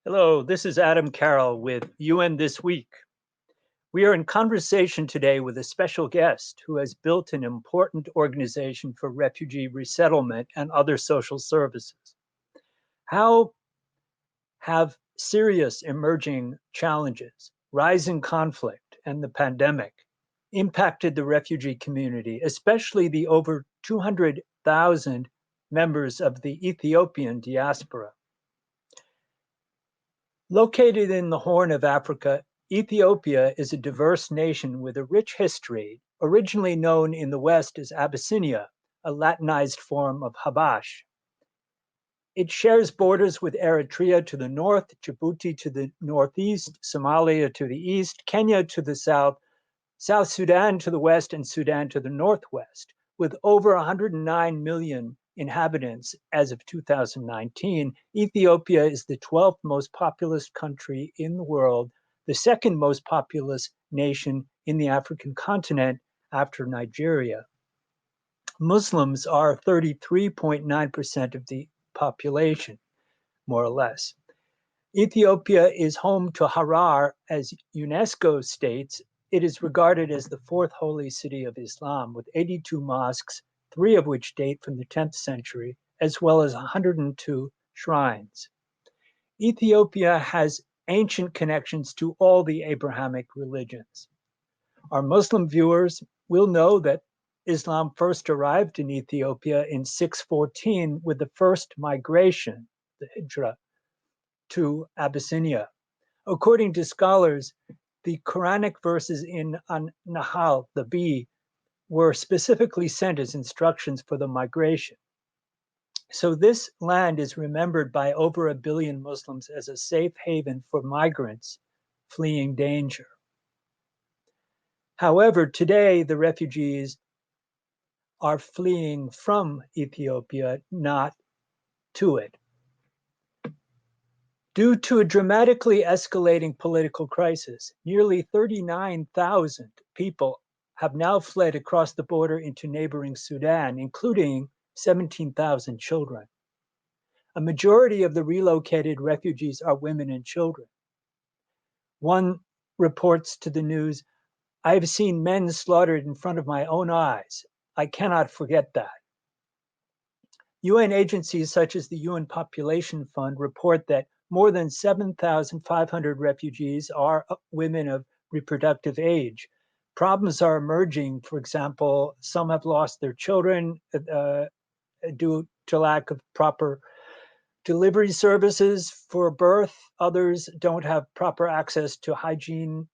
Hello, this is Adam Carroll with UN This Week. We are in conversation today with a special guest who has built an important organization for refugee resettlement and other social services. How have serious emerging challenges, rising conflict, and the pandemic impacted the refugee community, especially the over 200,000 members of the Ethiopian diaspora? Located in the Horn of Africa, Ethiopia is a diverse nation with a rich history, originally known in the West as Abyssinia, a Latinized form of Habash. It shares borders with Eritrea to the north, Djibouti to the northeast, Somalia to the east, Kenya to the south, South Sudan to the west, and Sudan to the northwest. With over 109 million inhabitants as of 2019, Ethiopia is the 12th most populous country in the world, the second most populous nation in the African continent after Nigeria. Muslims are 33.9% of the population, more or less. Ethiopia is home to Harar, as UNESCO states. It is regarded as the fourth holy city of Islam, with 82 mosques, 3 of which date from the 10th century, as well as 102 shrines. Ethiopia has ancient connections to all the Abrahamic religions. Our Muslim viewers will know that Islam first arrived in Ethiopia in 614 with the first migration, the Hijra, to Abyssinia. According to scholars, the Quranic verses in An-Nahl, the bee, were specifically sent as instructions for the migration. So this land is remembered by over 1 billion Muslims as a safe haven for migrants fleeing danger. However, today the refugees are fleeing from Ethiopia, not to it. Due to a dramatically escalating political crisis, nearly 39,000 people have now fled across the border into neighboring Sudan, including 17,000 children. A majority of the relocated refugees are women and children. One reports to the news, "I have seen men slaughtered in front of my own eyes. I cannot forget that." UN agencies such as the UN Population Fund report that more than 7,500 refugees are women of reproductive age. Problems are emerging. For example, some have lost their children due to lack of proper delivery services for birth. Others don't have proper access to hygiene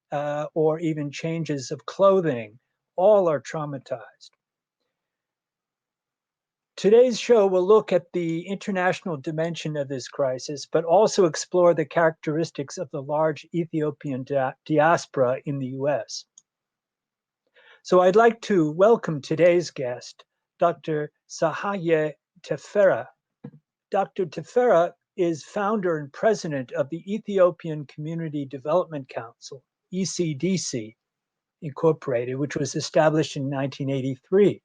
or even changes of clothing. All are traumatized. Today's show will look at the international dimension of this crisis, but also explore the characteristics of the large Ethiopian diaspora in the US. So I'd like to welcome today's guest, Dr. Tsehaye Teferra. Dr. Teferra is founder and president of the Ethiopian Community Development Council, ECDC Incorporated, which was established in 1983.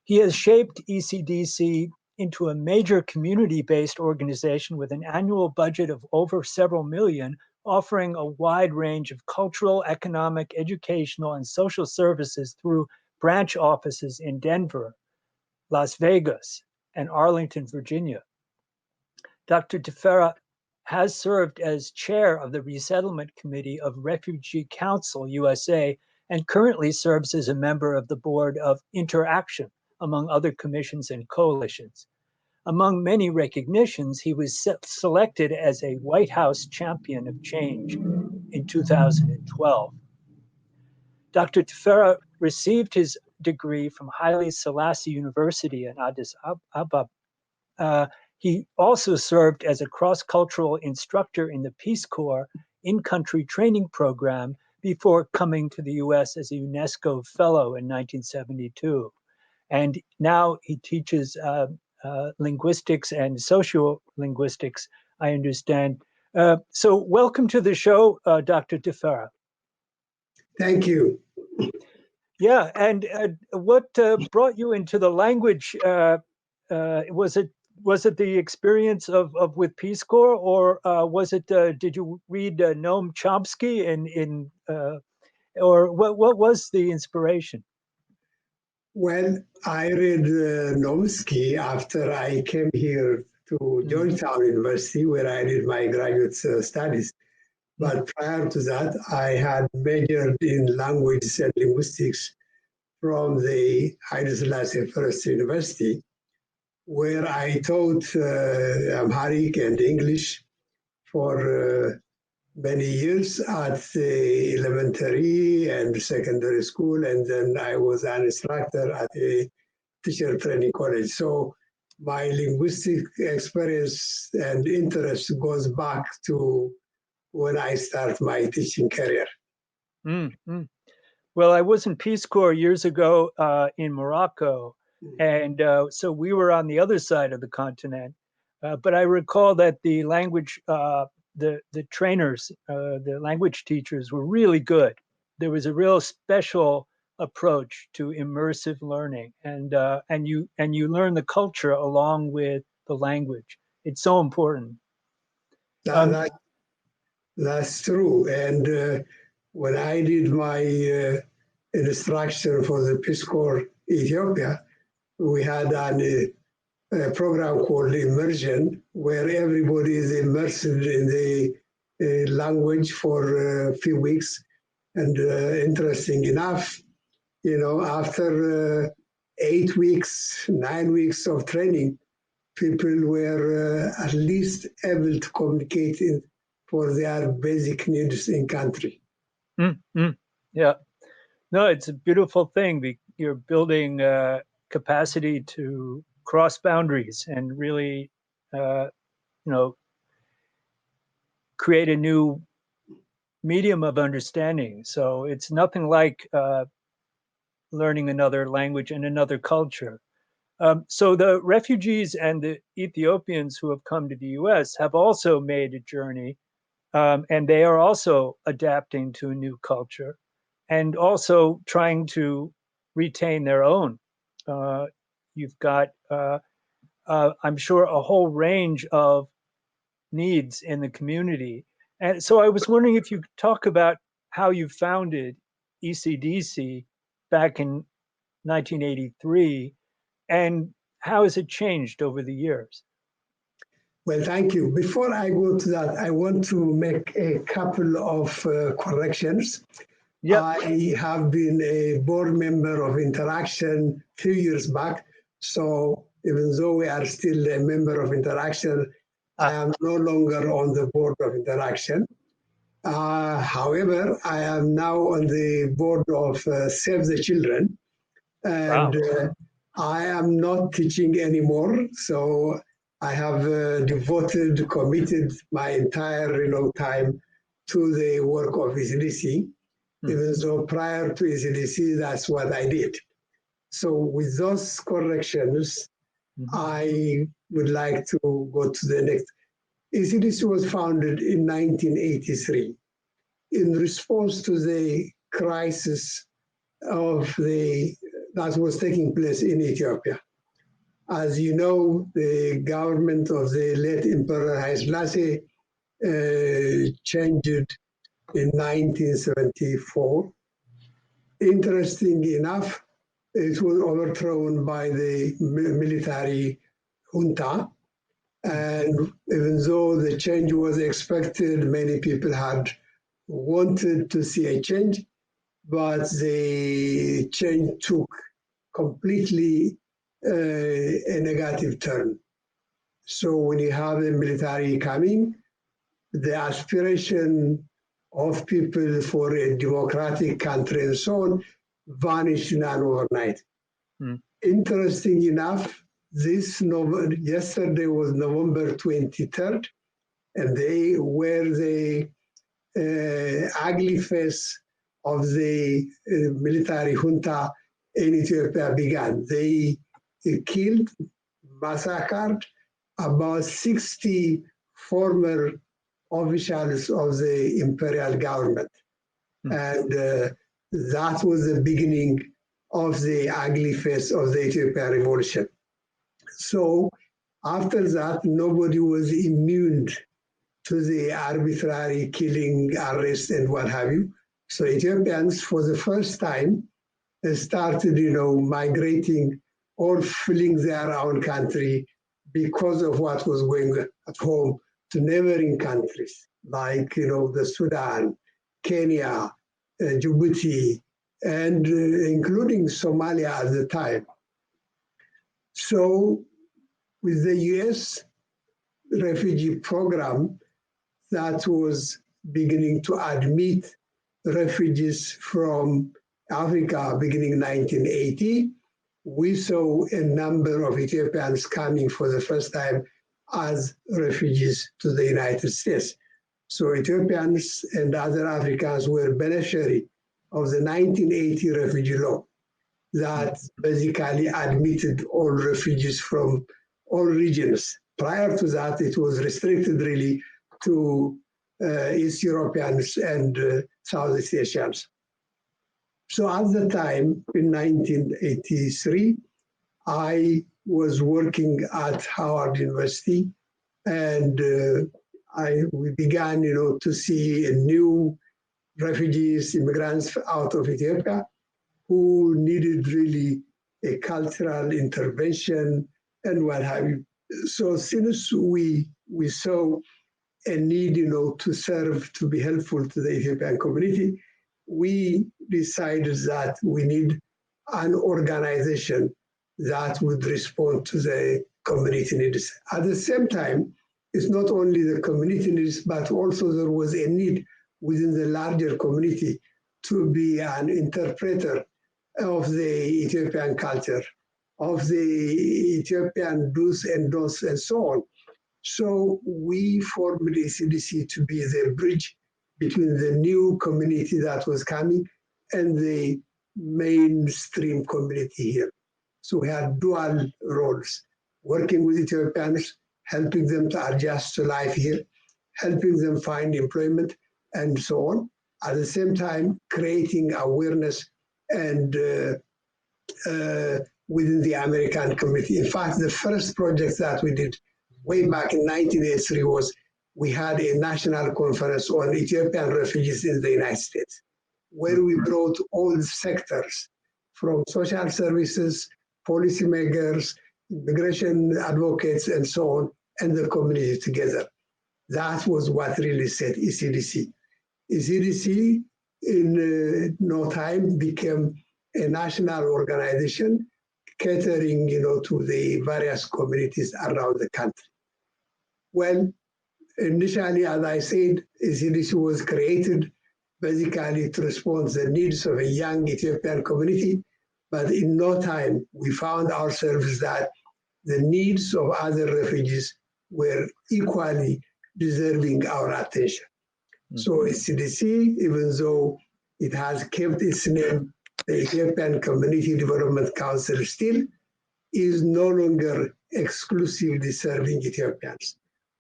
He has shaped ECDC into a major community-based organization with an annual budget of over several million, offering a wide range of cultural, economic, educational, and social services through branch offices in Denver, Las Vegas, and Arlington, Virginia. Dr. Teferra has served as chair of the Resettlement Committee of Refugee Council USA and currently serves as a member of the board of Interaction, among other commissions and coalitions. Among many recognitions, he was selected as a White House Champion of Change in 2012. Dr. Teferra received his degree from Haile Selassie University in Addis Ababa. He also served as a cross-cultural instructor in the Peace Corps in-country training program before coming to the US as a UNESCO fellow in 1972. And now he teaches linguistics and sociolinguistics, I understand. So welcome to the show, Dr. Teferra. Thank you. Yeah, and what brought you into the language? Was it was it the experience of with Peace Corps, or was it? Did you read Noam Chomsky or what was the inspiration? Well, I read Nomsky after I came here to Mm, Georgetown University, where I did my graduate studies. mm, But prior to that, I had majored in languages and linguistics from the Haile Selassie First University, where I taught Amharic and English for many years at the elementary and secondary school, and then I was an instructor at a teacher training college. So my linguistic experience and interest goes back to when I start my teaching career. mm, mm. Well, I was in Peace Corps years ago in Morocco, and so we were on the other side of the continent. But I recall that the language, the trainers, the language teachers were really good. There was a real special approach to immersive learning, and you learn the culture along with the language. It's so important. That, Um, that, that's true. And when I did my instruction for the Peace Corps Ethiopia, we had a program called Immersion, where everybody is immersed in the language for a few weeks. And interesting enough, after 8 weeks, 9 weeks of training, people were at least able to communicate for their basic needs in country. mm, mm, yeah. No, it's a beautiful thing. You're building capacity to cross boundaries and really, uh, you know, create a new medium of understanding. So it's nothing like learning another language and another culture. So the refugees and the Ethiopians who have come to the U.S. have also made a journey, and they are also adapting to a new culture and also trying to retain their own. Uh, you've got, I'm sure, a whole range of needs in the community. And so I was wondering if you could talk about how you founded ECDC back in 1983 and how has it changed over the years? Well, thank you. Before I go to that, I want to make a couple of corrections. Yep. I have been a board member of Interaction 2 years back. So even though we are still a member of Interaction, I am no longer on the board of Interaction. However, I am now on the board of Save the Children, and Wow. I am not teaching anymore. So I have committed my entire time to the work of ECDC, even though prior to ECDC, that's what I did. So with those corrections, I would like to go to the next. ECDC was founded in 1983 in response to the crisis that was taking place in Ethiopia. As you know, the government of the late Emperor Haile Selassie changed in 1974. Interesting enough, it was overthrown by the military junta. And even though the change was expected, many people had wanted to see a change, but the change took completely a negative turn. So when you have the military coming, the aspiration of people for a democratic country and so on vanished in an overnight. Mm. Interesting enough, yesterday was November 23rd, and they were the ugly face of the military junta in Ethiopia began. They killed, massacred about 60 former officials of the imperial government. And that was the beginning of the ugly face of the Ethiopian revolution. So After that, nobody was immune to the arbitrary killing, arrest, and what have you. So Ethiopians, for the first time, started, migrating or fleeing their own country because of what was going on at home to neighboring countries like, the Sudan, Kenya, Djibouti, and including Somalia at the time. So with the US refugee program that was beginning to admit refugees from Africa beginning 1980, we saw a number of Ethiopians coming for the first time as refugees to the United States. So Ethiopians and other Africans were beneficiary of the 1980 refugee law that basically admitted all refugees from all regions. Prior to that, it was restricted really to East Europeans and Southeast Asians. So at the time, in 1983, I was working at Howard University, and we began, to see new refugees, immigrants out of Ethiopia who needed really a cultural intervention and what have you. So since we saw a need, to serve, to be helpful to the Ethiopian community, we decided that we need an organization that would respond to the community needs. At the same time, it's not only the community needs, but also there was a need within the larger community to be an interpreter of the Ethiopian culture, of the Ethiopian do's and don'ts, and so on. So we formed the ECDC to be the bridge between the new community that was coming and the mainstream community here. So we had dual roles, working with Ethiopians, helping them to adjust to life here, helping them find employment, and so on. At the same time, creating awareness and within the American community. In fact, the first project that we did way back in 1983 was we had a national conference on Ethiopian refugees in the United States, where we brought all sectors from social services, policymakers, immigration advocates, and so on, and the community together. That was what really set ECDC. ECDC, in no time, became a national organization catering, to the various communities around the country. Well, initially, as I said, ECDC was created basically to respond to the needs of a young Ethiopian community, but in no time, we found ourselves that the needs of other refugees were equally deserving our attention. Mm-hmm. So ECDC, even though it has kept its name, the Ethiopian Community Development Council, still is no longer exclusively serving Ethiopians.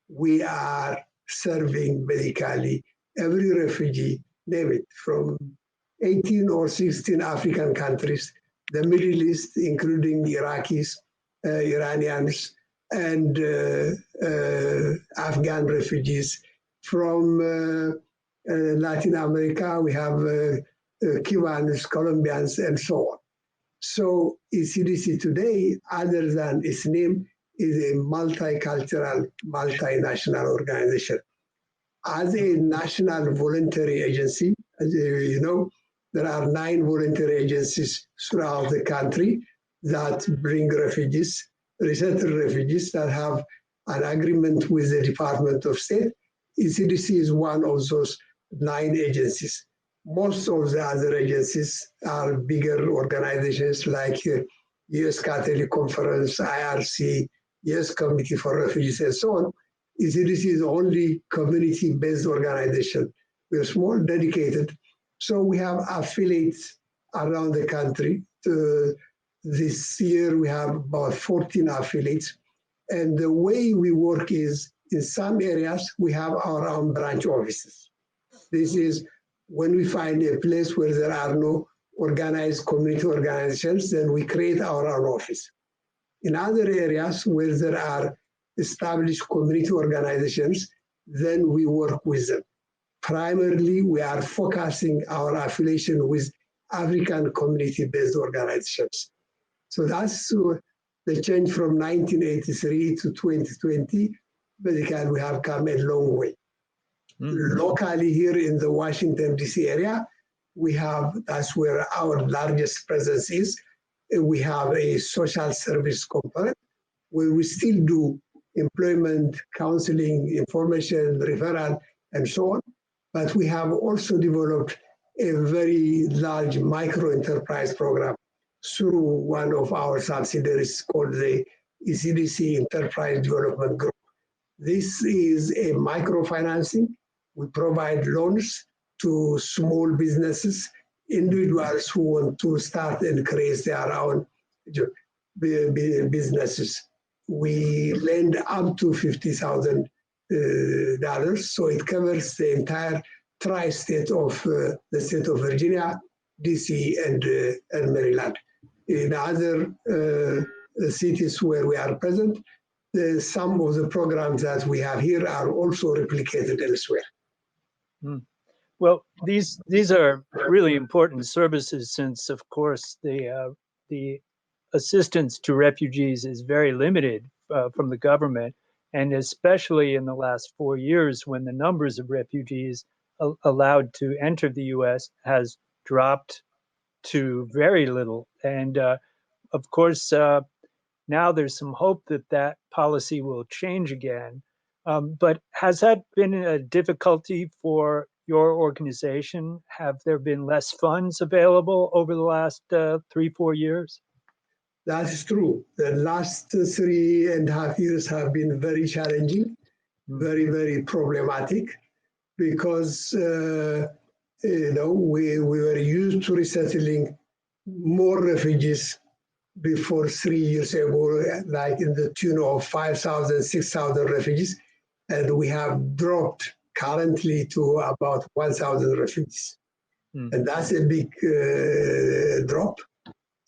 We are serving basically every refugee, name it, from 18 or 16 African countries, the Middle East, including Iraqis, Iranians, and Afghan refugees. From Latin America, we have Cubans, Colombians, and so on. So ECDC today, other than its name, is a multicultural, multinational organization. As a national voluntary agency, as you know, there are 9 voluntary agencies throughout the country that bring refugees, resettled refugees that have an agreement with the Department of State. ECDC is one of those 9 agencies. Most of the other agencies are bigger organizations like US Catholic Conference, IRC, US Committee for Refugees, and so on. ECDC is the only community-based organization. We're small, dedicated. So we have affiliates around the country. This year we have about 14 affiliates. And the way we work is, in some areas, we have our own branch offices. This is when we find a place where there are no organized community organizations, then we create our own office. In other areas where there are established community organizations, then we work with them. Primarily, we are focusing our affiliation with African community-based organizations. So that's the change from 1983 to 2020. Basically, we have come a long way. Locally here in the Washington, D.C. area, that's where our largest presence is. We have a social service component where we still do employment, counseling, information, referral, and so on. But we have also developed a very large micro-enterprise program through one of our subsidiaries called the ECDC Enterprise Development Group. This is a microfinancing. We provide loans to small businesses, individuals who want to start and create their own businesses. We lend up to $50,000, so it covers the entire tri-state of the state of Virginia, DC, and Maryland. In other cities where we are present, some of the programs that we have here are also replicated elsewhere. Well, these are really important services, since, of course, the assistance to refugees is very limited from the government, and especially in the last 4 years, when the numbers of refugees allowed to enter the U.S. has dropped to very little. And of course, now there's some hope that that policy will change again. But has that been a difficulty for your organization? Have there been less funds available over the last 3-4 years? That is true. The last 3.5 years have been very challenging, very, very problematic, because we were used to resettling more refugees before 3 years ago, like in the tune of 5,000, 6,000 refugees, and we have dropped currently to about 1,000 refugees. And that's a big drop.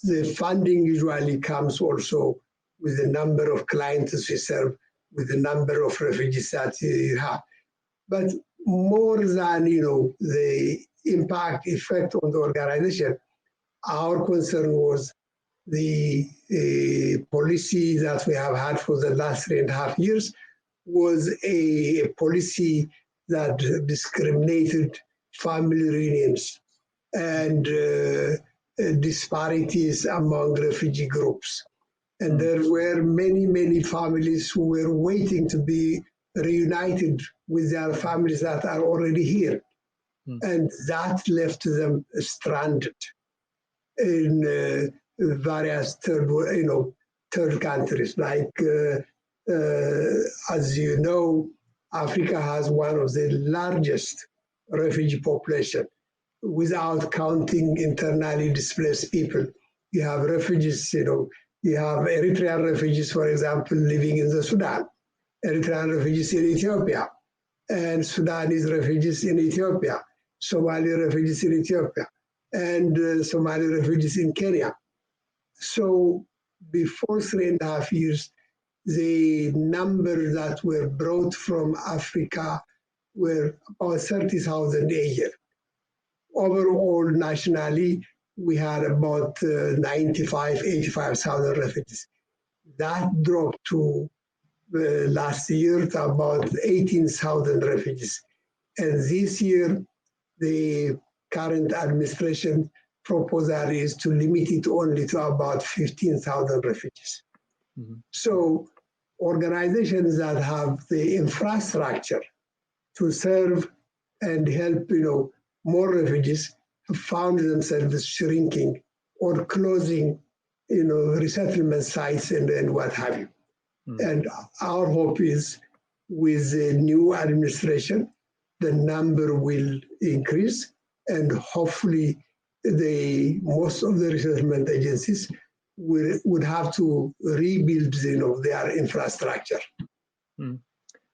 The funding usually comes also with the number of clients we serve, with the number of refugees that you have. But more than the impact effect on the organization, our concern was the policy that we have had for the last 3.5 years was a policy that discriminated family reunions and disparities among refugee groups. And there were many, many families who were waiting to be reunited with their families that are already here. And that left them stranded in various third countries. Like, as you know, Africa has one of the largest refugee population, without counting internally displaced people. You have refugees, you have Eritrean refugees, for example, living in the Sudan, Eritrean refugees in Ethiopia, and Sudanese refugees in Ethiopia, Somali refugees in Ethiopia, and Somali refugees in Kenya. So before 3.5 years, the number that were brought from Africa were about 30,000 a year. Overall, nationally, we had about 85,000 refugees. That dropped to last year to about 18,000 refugees. And this year, the current administration proposal is to limit it only to about 15,000 refugees. So organizations that have the infrastructure to serve and help, more refugees have found themselves shrinking or closing, resettlement sites and what have you. And our hope is with the new administration, the number will increase, and hopefully most of the resettlement agencies would have to rebuild their infrastructure.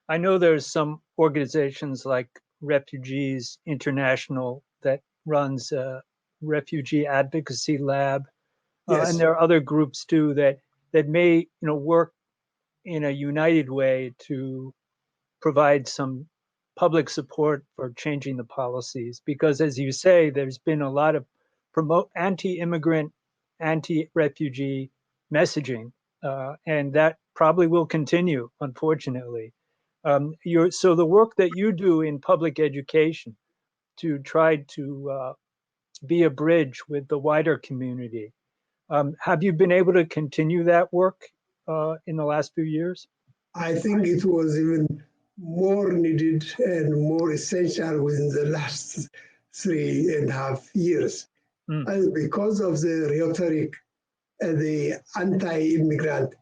I know there's some organizations like Refugees International that runs a refugee advocacy lab, Yes. and there are other groups too that may work in a united way to provide some public support for changing the policies. Because as you say, there's been a lot of anti-immigrant, anti-refugee messaging, and that probably will continue, unfortunately. So the work that you do in public education to try to be a bridge with the wider community, have you been able to continue that work in the last few years? I think it was even more needed and more essential within the last 3.5 years. And because of the rhetoric and the anti-immigrant,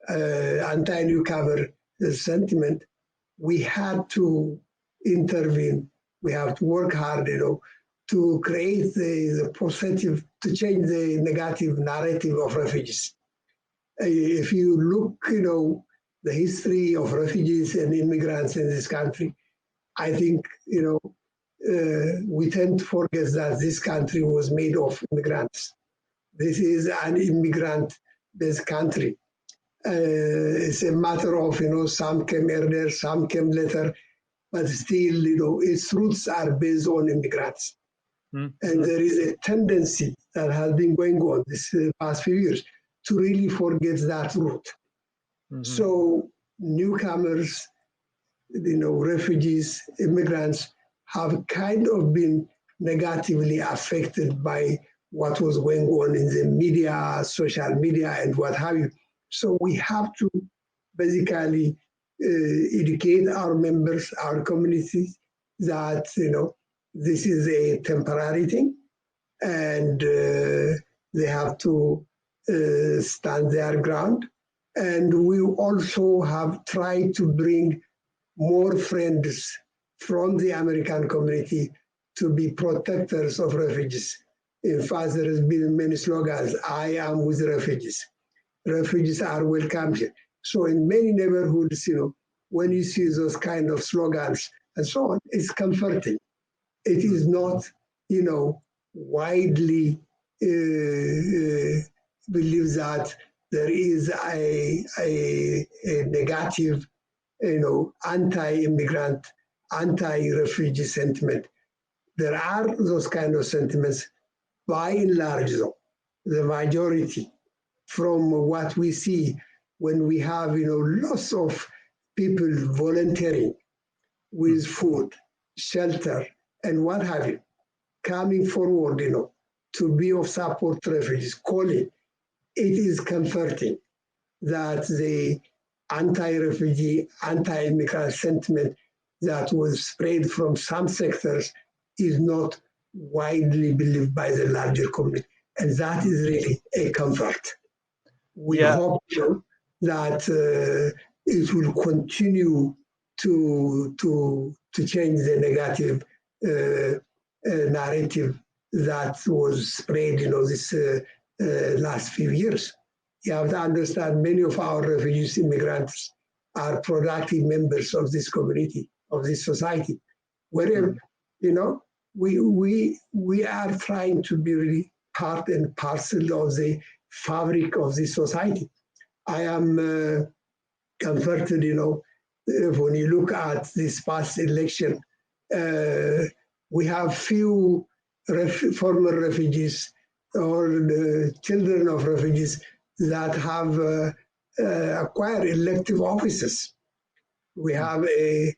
anti-newcomer sentiment, we had to intervene. We have to work hard, to create the positive, to change the negative narrative of refugees. If you look, the history of refugees and immigrants in this country, I think, we tend to forget that this country was made of immigrants. This is an immigrant-based country. It's a matter of, some came earlier, some came later, but still, its roots are based on immigrants. And there is a tendency that has been going on this past few years to really forget that root. So newcomers, refugees, immigrants have kind of been negatively affected by what was going on in the media, social media, and what have you. So we have to basically educate our members, our communities, that this is a temporary thing, and they have to stand their ground. And we also have tried to bring more friends from the American community to be protectors of refugees. In fact, there has been many slogans: I am with refugees. Refugees are welcome here. So in many neighborhoods, when you see those kind of slogans and so on, it's comforting. It is not, widely believed that there is a negative, anti-immigrant, anti-refugee sentiment. There are those kind of sentiments, by and large, though, the majority, from what we see when we have, lots of people volunteering with food, shelter, and what have you, coming forward, to be of support to refugees, calling. It is comforting that the anti-refugee, anti-immigrant sentiment that was spread from some sectors is not widely believed by the larger community. And that is really a comfort. We hope that it will continue to change the negative narrative that was spread, this last few years. You have to understand, many of our refugees, immigrants, are productive members of this community, of this society. Wherever, we are trying to be really part and parcel of the fabric of this society. I am comforted, when you look at this past election, we have few former refugees or the children of refugees that have acquired elective offices. We have a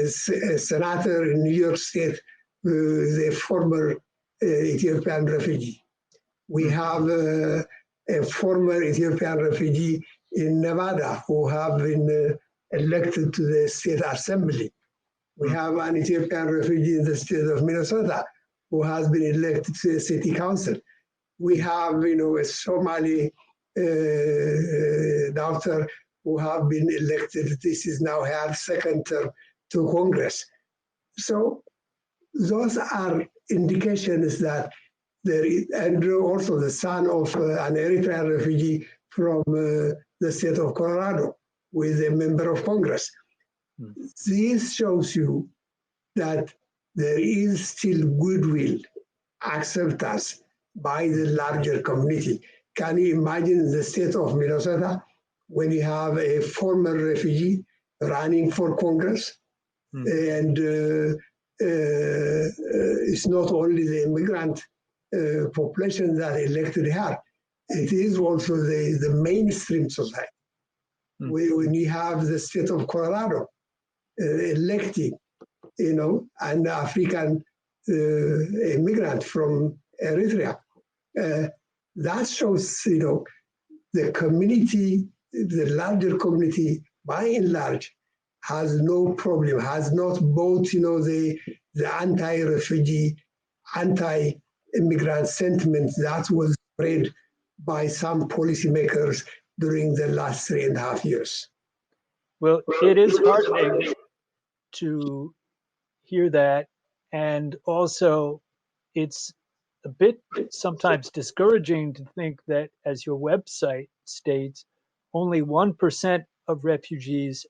senator in New York State who is a former Ethiopian refugee. We have a former Ethiopian refugee in Nevada who have been elected to the state assembly. We have an Ethiopian refugee in the state of Minnesota who has been elected to the city council. We have, a Somali doctor who have been elected. This is now her second term to Congress. So those are indications that there is, and also the son of an Eritrean refugee from the state of Colorado, who is a member of Congress. This shows you that there is still goodwill, acceptance by the larger community. Can you imagine the state of Minnesota when you have a former refugee running for Congress, and it's not only the immigrant population that elected her, it is also the mainstream society. When you have the state of Colorado electing, an African immigrant from Eritrea, that shows, the community, the larger community, by and large, has no problem, has not bought, the anti-refugee, anti-immigrant sentiment that was spread by some policymakers during the last 3.5 years. Well, it is heartening to hear that, and also it's a bit sometimes discouraging to think that, as your website states, only 1% of refugees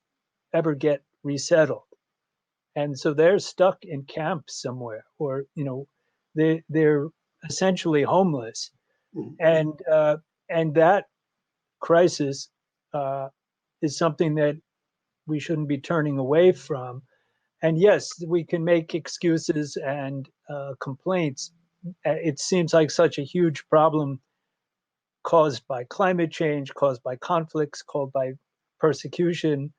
ever get resettled. And so they're stuck in camps somewhere, or, they're essentially homeless. And that crisis is something that we shouldn't be turning away from. And yes, we can make excuses and complaints. It seems like such a huge problem caused by climate change, caused by conflicts, caused by persecution.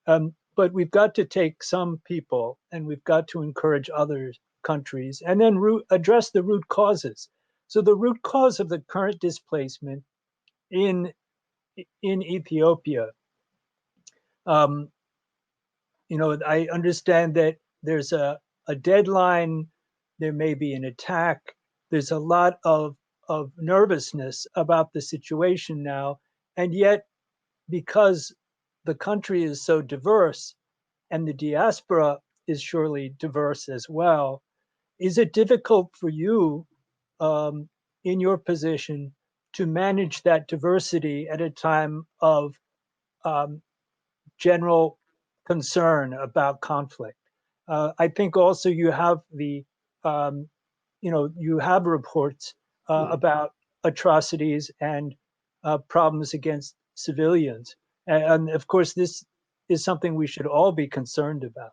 But we've got to take some people and we've got to encourage other countries and then address the root causes. So the root cause of the current displacement in Ethiopia, I understand that there's a deadline, there may be an attack, there's a lot of nervousness about the situation now, and yet because the country is so diverse and the diaspora is surely diverse as well, is it difficult for you in your position to manage that diversity at a time of general concern about conflict? I think also you have you have reports about atrocities and problems against civilians. And of course, this is something we should all be concerned about.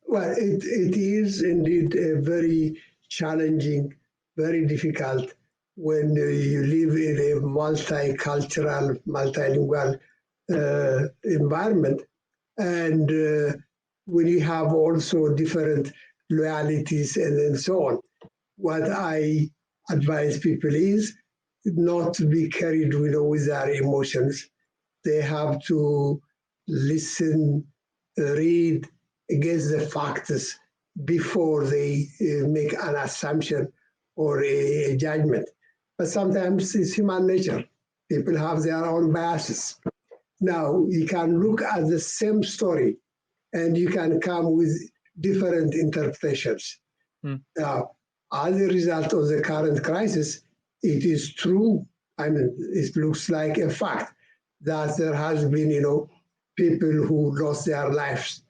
Well, it is indeed a very challenging, very difficult when you live in a multicultural, multilingual environment, and when you have also different loyalties and so on. What I advise people is not to be carried with their emotions. They have to listen, read, against the facts before they make an assumption or a judgment. But sometimes it's human nature. People have their own biases. Now, you can look at the same story and you can come with different interpretations. Now, as a result of the current crisis, it is true, it looks like a fact that there has been, people who lost their lives.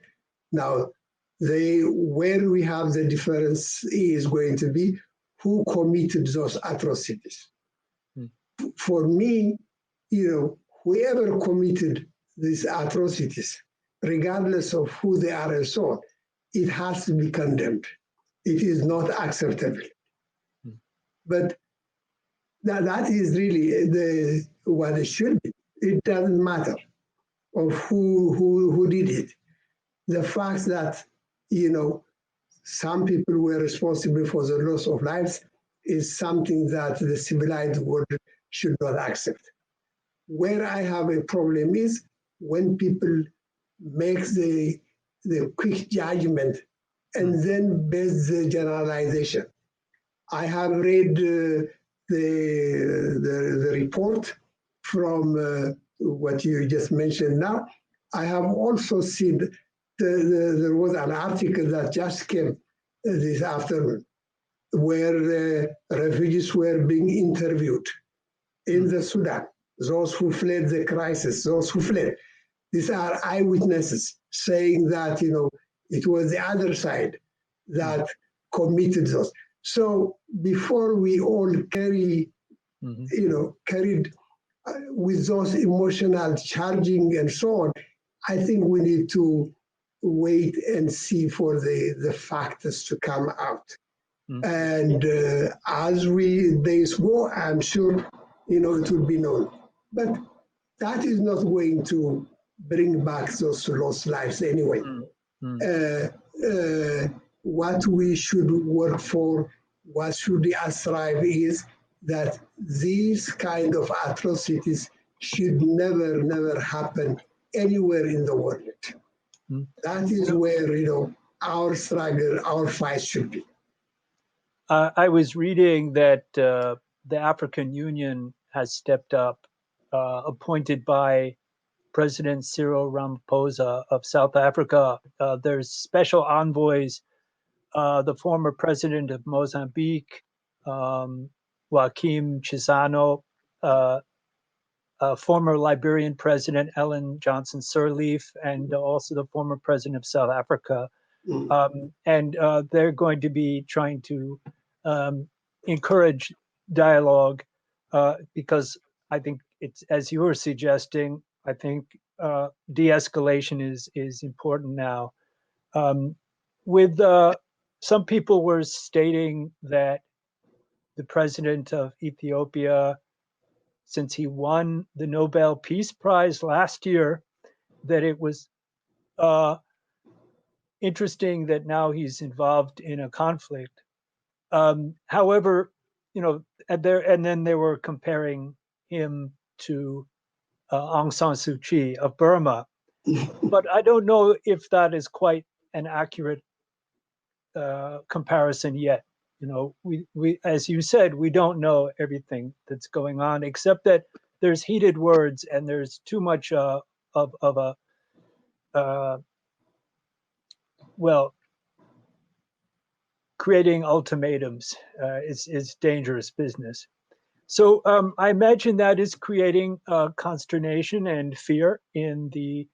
Now, where we have the difference is going to be who committed those atrocities. For me, whoever committed these atrocities, regardless of who they are and so on, it has to be condemned. It is not acceptable. But that is really what it should be. It doesn't matter of who did it. The fact that, some people were responsible for the loss of lives is something that the civilized world should not accept. Where I have a problem is when people make the quick judgment and then base the generalization. I have read the report from what you just mentioned now. I have also seen there was an article that just came this afternoon where refugees were being interviewed in the Sudan, those who fled the crisis, those who fled. These are eyewitnesses saying that, it was the other side that committed those. So before we all carried with those emotional charging and so on, I think we need to wait and see for the facts to come out. And as days go, I'm sure, it will be known. But that is not going to bring back those lost lives anyway. What we should work for, what should we strive is that these kind of atrocities should never, never happen anywhere in the world. That is where, our struggle, our fight should be. I was reading that the African Union has stepped up, appointed by President Cyril Ramaphosa of South Africa. There's special envoys, the former president of Mozambique, Joaquim Chissano, former Liberian president Ellen Johnson Sirleaf, and also the former president of South Africa. And they're going to be trying to encourage dialogue because I think it's, as you were suggesting, I think de-escalation is important now. With some people were stating that the president of Ethiopia, since he won the Nobel Peace Prize last year, that it was interesting that now he's involved in a conflict. However, and then they were comparing him to Aung San Suu Kyi of Burma. But I don't know if that is quite an accurate comparison yet. We, as you said, we don't know everything that's going on, except that there's heated words and there's too much of a creating ultimatums is dangerous business. So I imagine that is creating consternation and fear in the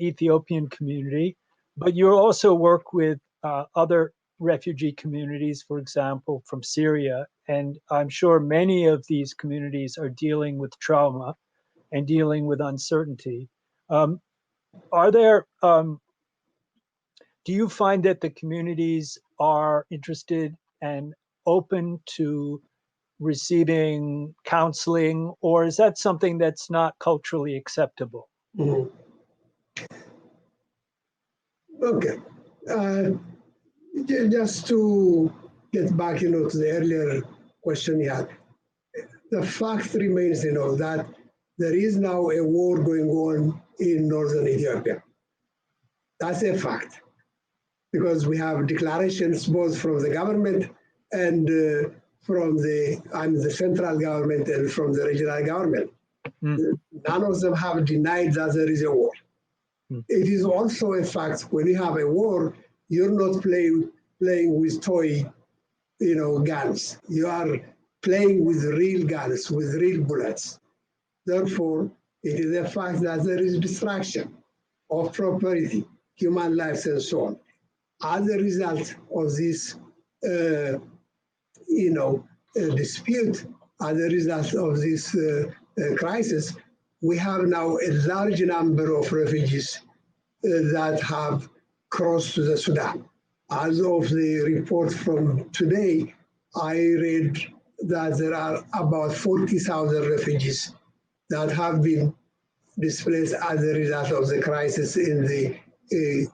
Ethiopian community. But you also work with other refugee communities, for example, from Syria. And I'm sure many of these communities are dealing with trauma and dealing with uncertainty. Are there, do you find that the communities are interested and open to receiving counseling, or is that something that's not culturally acceptable? Okay. Just to get back, to the earlier question you had, the fact remains, that there is now a war going on in northern Ethiopia. That's a fact, because we have declarations both from the government and from the central government and from the regional government. None of them have denied that there is a war. It is also a fact when you have a war, you're not playing with toy, guns. You are playing with real guns, with real bullets. Therefore, it is a fact that there is destruction of property, human lives, and so on. As a result of this, dispute, as a result of this crisis, we have now a large number of refugees that have crossed to the Sudan. As of the report from today, I read that there are about 40,000 refugees that have been displaced as a result of the crisis in the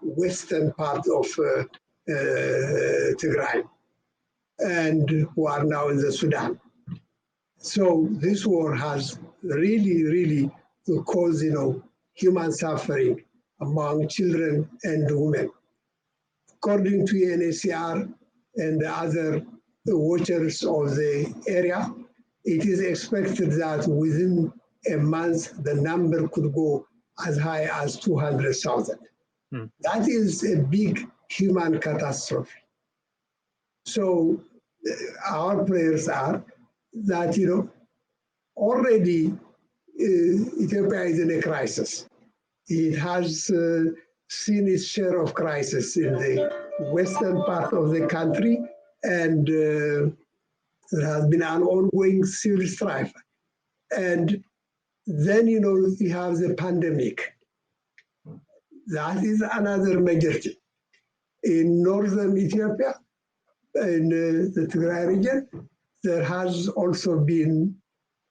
western part of Tigray, and who are now in the Sudan. So this war has really, really caused, human suffering among children and women. According to UNHCR and the other watchers of the area, it is expected that within a month, the number could go as high as 200,000. That is a big human catastrophe. So our prayers are that, already Ethiopia is in a crisis. It has seen its share of crisis in the western part of the country, and there has been an ongoing civil strife. And Then, you have the pandemic. That is another major thing. In northern Ethiopia, in the Tigray region, there has also been,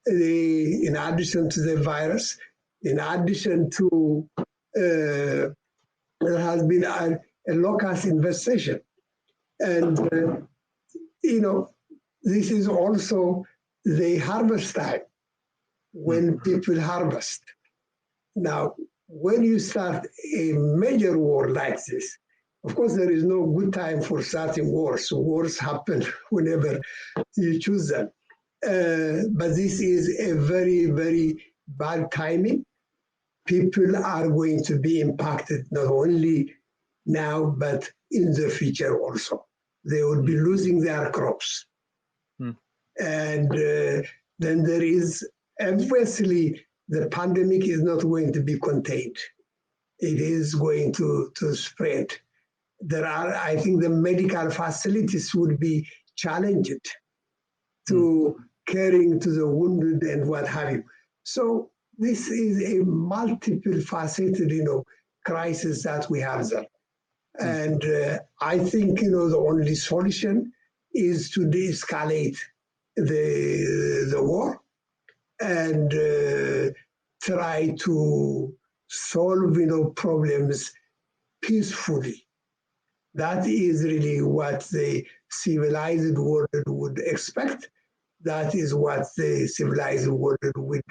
in addition to the virus, in addition to, there has been a locust infestation. And, this is also the harvest time when people harvest. Now, when you start a major war like this, of course, there is no good time for starting wars. Wars happen whenever you choose them. But this is a very, very bad timing. People are going to be impacted not only now, but in the future also. They will be losing their crops. And then there is, obviously, the pandemic is not going to be contained. It is going to spread. I think the medical facilities would be challenged to caring to the wounded and what have you. So this is a multiple faceted, crisis that we have there. And I think, the only solution is to de-escalate the war and try to solve, problems peacefully. That is really what the civilized world would expect. That is what the civilized world would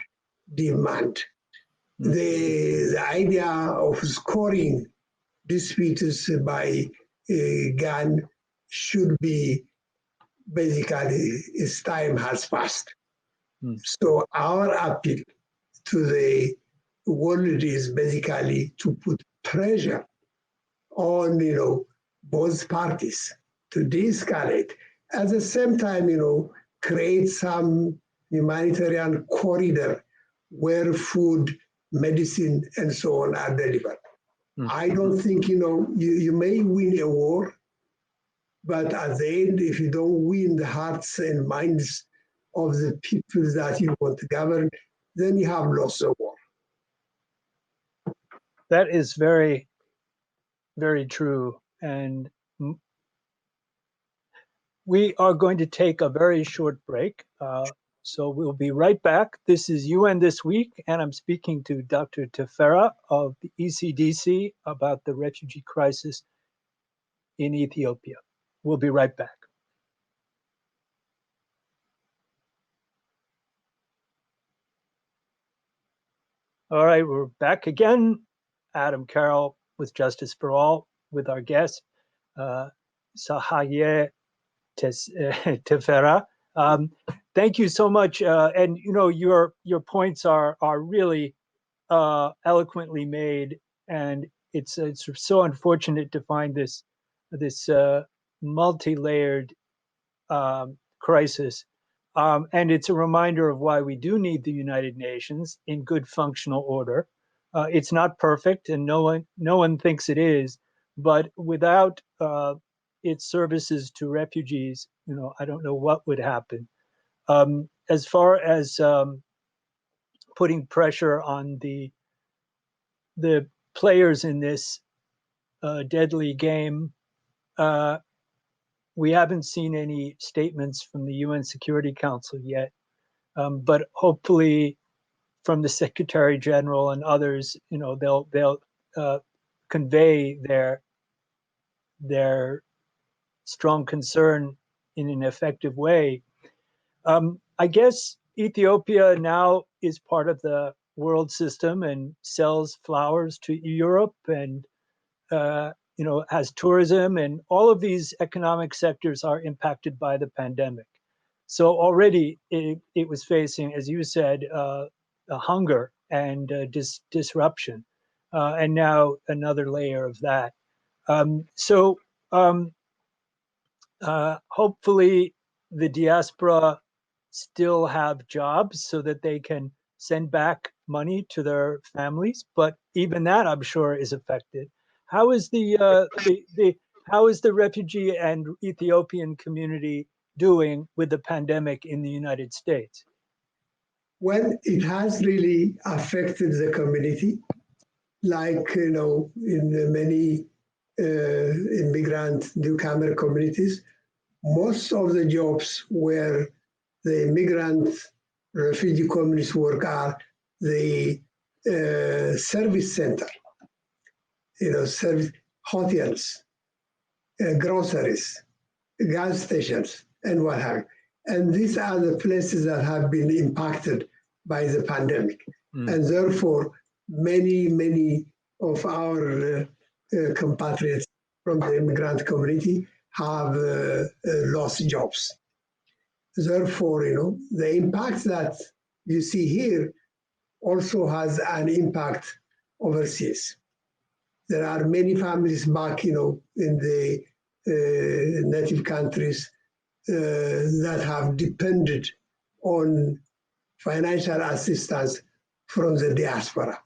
demand. The idea of scoring disputes by gun should be basically, its time has passed. So our appeal to the world is basically to put pressure on, both parties to de-escalate. At the same time, create some humanitarian corridor where food, medicine, and so on are delivered. I don't think, you may win a war, but at the end, if you don't win the hearts and minds of the people that you want to govern, then you have lost the war. That is very, very true. And we are going to take a very short break. So we'll be right back. This is UN This Week, and I'm speaking to Dr. Teferra of the ECDC about the refugee crisis in Ethiopia. We'll be right back. All right, we're back again. Adam Carroll with Justice for All with our guest, Tsehaye Teferra. Thank you so much. And your points are really eloquently made, and it's so unfortunate to find this multi-layered crisis. And it's a reminder of why we do need the United Nations in good functional order. It's not perfect, and no one thinks it is, but without its services to refugees, I don't know what would happen. As far as putting pressure on the players in this deadly game, we haven't seen any statements from the UN Security Council yet, but hopefully from the Secretary General and others, they'll convey their strong concern in an effective way. I guess Ethiopia now is part of the world system and sells flowers to Europe and has tourism, and all of these economic sectors are impacted by the pandemic. So already it was facing, as you said, a hunger and disruption, and now another layer of that. Hopefully the diaspora still have jobs so that they can send back money to their families, but even that, I'm sure, is affected. How is how is the refugee and Ethiopian community doing with the pandemic in the United States? Well, it has really affected the community, like, in many immigrant newcomer communities. Most of the jobs where the immigrant refugee communities work are the service center, service hotels, groceries, gas stations, and what have you. And these are the places that have been impacted by the pandemic. And therefore, many of our compatriots from the immigrant community have lost jobs. Therefore, the impact that you see here also has an impact overseas. There are many families back, in the native countries that have depended on financial assistance from the diaspora.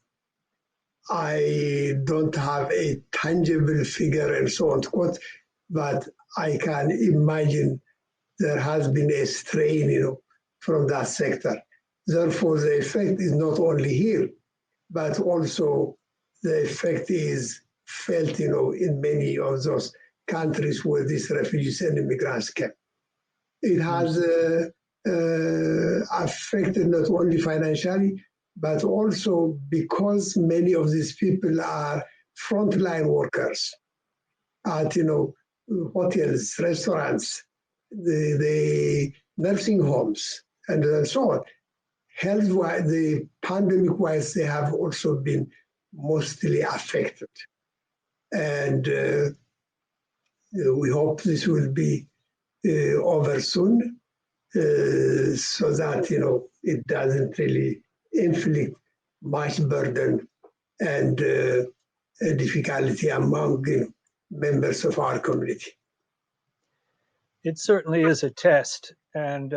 I don't have a tangible figure and so on, quote, but I can imagine there has been a strain, from that sector. Therefore, the effect is not only here, but also the effect is felt, in many of those countries where these refugees and immigrants came. It has affected not only financially, but also because many of these people are frontline workers at, hotels, restaurants, the nursing homes, and so on. Health-wise, the pandemic-wise, they have also been mostly affected. And we hope this will be over soon, so that, it doesn't really inflict much burden and difficulty among members of our community. It certainly is a test, and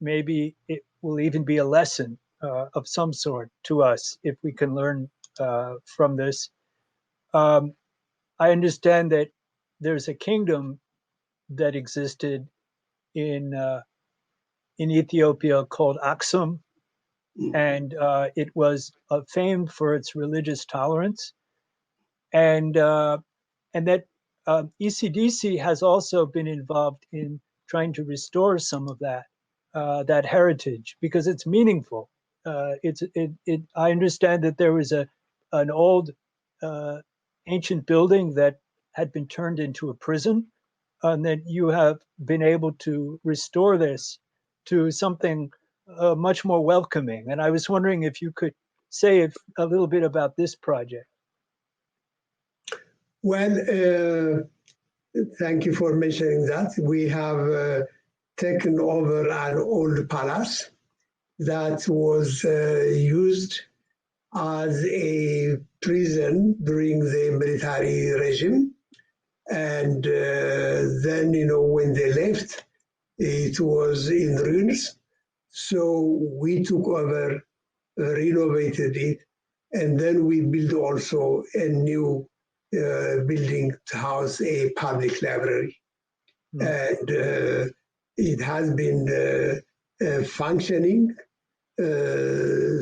maybe it will even be a lesson of some sort to us if we can learn from this. I understand that there's a kingdom that existed in Ethiopia called Aksum, and it was famed for its religious tolerance, and that ECDC has also been involved in trying to restore some of that heritage because it's meaningful. I understand that there was an old ancient building that had been turned into a prison, and that you have been able to restore this to something much more welcoming. And I was wondering if you could say a little bit about this project. Well, thank you for mentioning that. We have taken over an old palace that was used as a prison during the military regime. And then, when they left, it was in ruins. So we took over, renovated it, and then we built also a new building to house a public library. And it has been functioning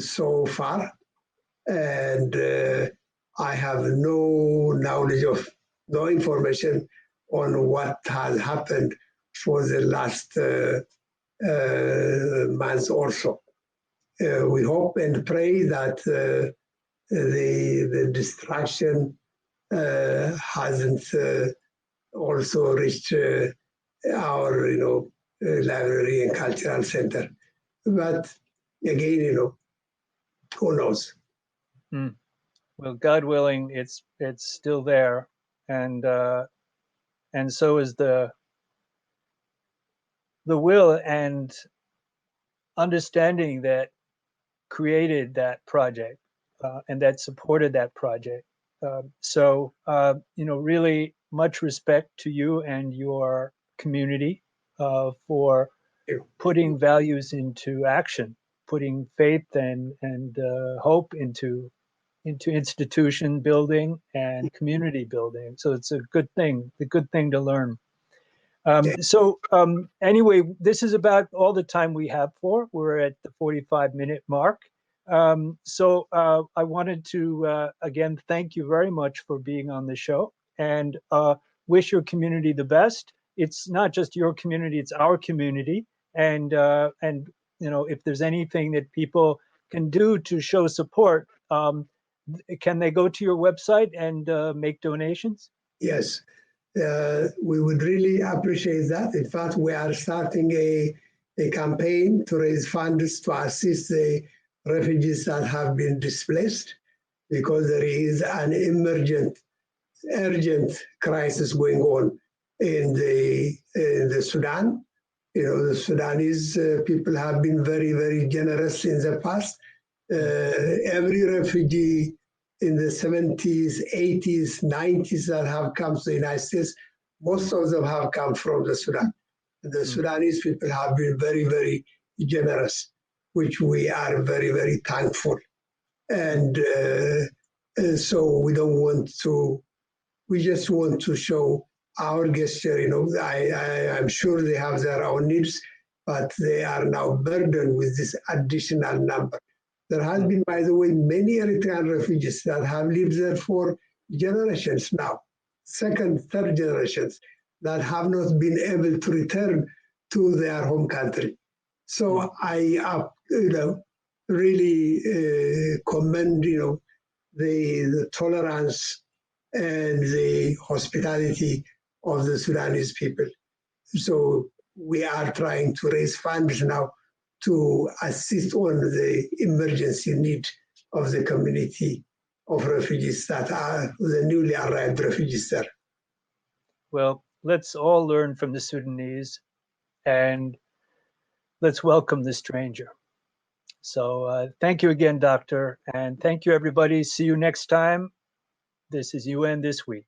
so far. And I have no knowledge of, no information on what has happened for the last months or so. We hope and pray that the destruction hasn't also reached our, library and cultural center. But again, who knows? Well, God willing, it's still there, and so is the will and understanding that created that project and that supported that project. So really much respect to you and your community for putting values into action, putting faith and hope into institution building and community building. So it's a good thing to learn. Anyway, this is about all the time we have for. We're at the 45-minute mark. I wanted to, again, thank you very much for being on the show and wish your community the best. It's not just your community, it's our community. And you know, if there's anything that people can do to show support, can they go to your website and make donations? Yes, we would really appreciate that. In fact, we are starting a campaign to raise funds to assist the refugees that have been displaced because there is an urgent crisis going on in the Sudan. You know, the Sudanese people have been very, very generous in the past. Every refugee in the 70s, 80s, 90s that have come to the United States, most of them have come from the Sudan. The Sudanese people have been very, very generous, which we are very, very thankful. And so we don't want to, we just want to show our gesture. You know, I'm sure they have their own needs, but they are now burdened with this additional number. There has been, by the way, many Eritrean refugees that have lived there for generations now, second, third generations, that have not been able to return to their home country. So I, really commend, the tolerance and the hospitality of the Sudanese people. So we are trying to raise funds now to assist on the emergency need of the community of refugees that are the newly arrived refugees there. Well, let's all learn from the Sudanese and let's welcome the stranger. So thank you again, Doctor, and thank you, everybody. See you next time. This is UN This Week.